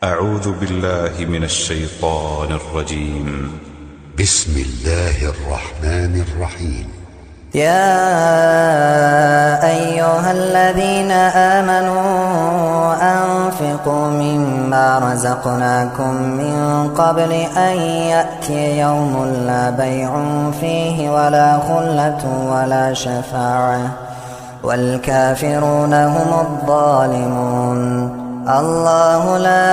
أعوذ بالله من الشيطان الرجيم. بسم الله الرحمن الرحيم. يا أيها الذين آمنوا أنفقوا مما رزقناكم من قبل أن يأتي يوم لا بيع فيه ولا خلة ولا شفاعة والكافرون هم الظالمون. الله لا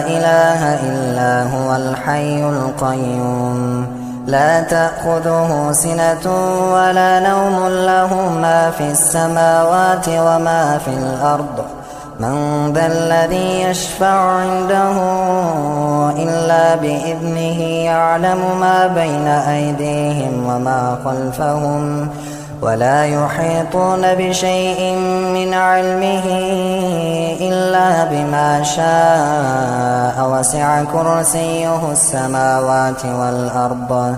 إله إلا هو الحي القيوم لا تأخذه سنة ولا نوم له ما في السماوات وما في الأرض من ذا الذي يشفع عنده إلا بإذنه يعلم ما بين أيديهم وما خلفهم ولا يحيطون بشيء من علمه إلا بما شاء وسع كرسيه السماوات والأرض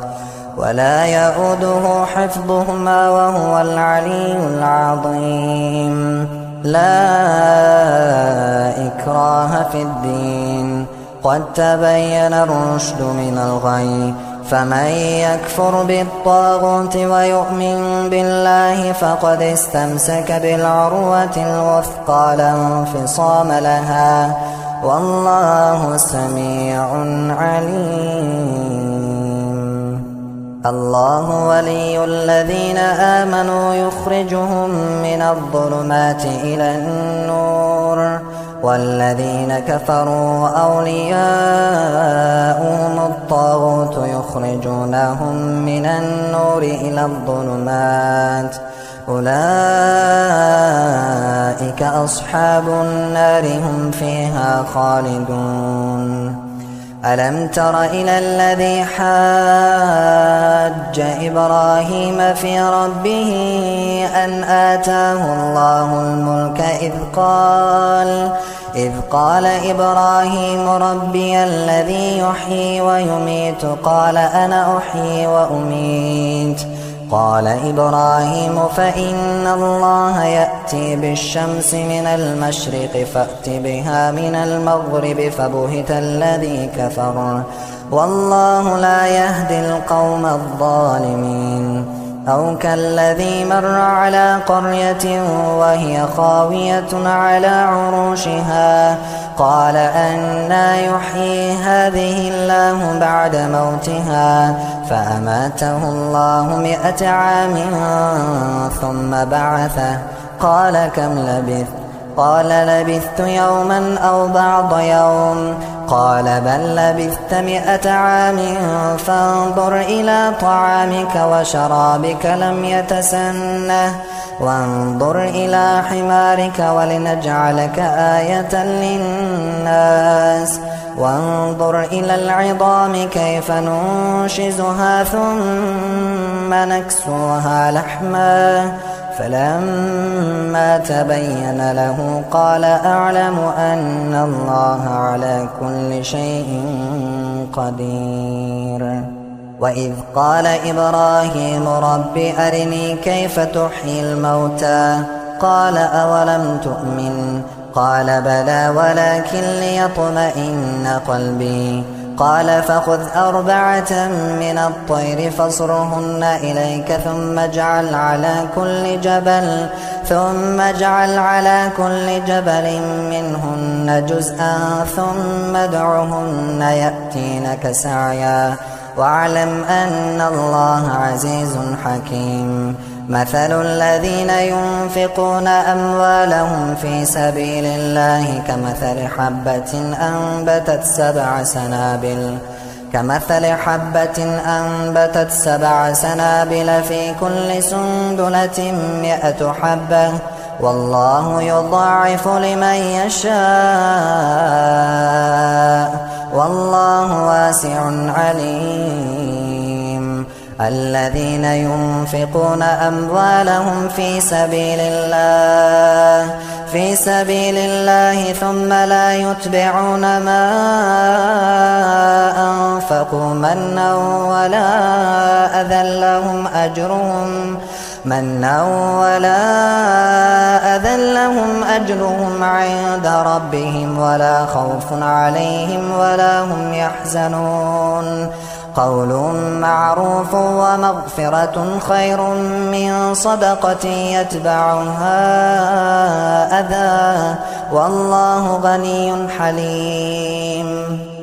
ولا يؤوده حفظهما وهو العلي العظيم. لا إكراه في الدين قد تبين الرشد من الغي فمن يكفر بالطاغوت ويؤمن بالله فقد استمسك بالعروة الوثقى لا انفصام لها والله سميع عليم. الله ولي الذين آمنوا يخرجهم من الظلمات إلى النور والذين كفروا أولياؤهم الطاغوت يخرجونهم من النور إلى الظلمات أولئك أصحاب النار هم فيها خالدون. ألم تر إلى الذي حاج إبراهيم في ربه أن آتاه الله الملك إذ قال إبراهيم ربي الذي يحيي ويميت قال أنا أحيي وأميت قال إبراهيم فإن الله يأتي بالشمس من المشرق فأت بها من المغرب فبهت الذي كفر والله لا يهدي القوم الظالمين. أو كالذي مر على قرية وهي خاوية على عروشها قال أنى يحيي هذه الله بعد موتها فأماته الله 100 عام ثم بعثه قال كم لبثت قال لبثت يوما أو بعض يوم قال بل لبثت 100 عام فانظر إلى طعامك وشرابك لم يتسنه وانظر إلى حمارك ولنجعلك آية للناس وانظر إلى العظام كيف ننشزها ثم نكسوها لحما فلما تبين له قال أعلم أن الله على كل شيء قدير. وإذ قال إبراهيم رب أرني كيف تحيي الموتى قال أولم تؤمن قال بلى ولكن ليطمئن قلبي قال فخذ 4 من الطير فاصرهن إليك ثم اجعل على كل جبل منهن جزءا ثم ادعهن يأتينك سعيا واعلم أن الله عزيز حكيم. مثل الذين ينفقون أموالهم في سبيل الله كمثل حبة أنبتت 7 سنابل في كل سنبلة 100 حبة والله يضاعف لمن يشاء والله واسع عليم. الذين ينفقون أموالهم في سبيل الله ثم لا يتبعون ما أنفقوا منا ولا أذى لهم منا ولا أذى لهم أجرهم عند ربهم ولا خوف عليهم ولا هم يحزنون قول معروف ومغفرة خير من صدقة يتبعها أذى والله غني حليم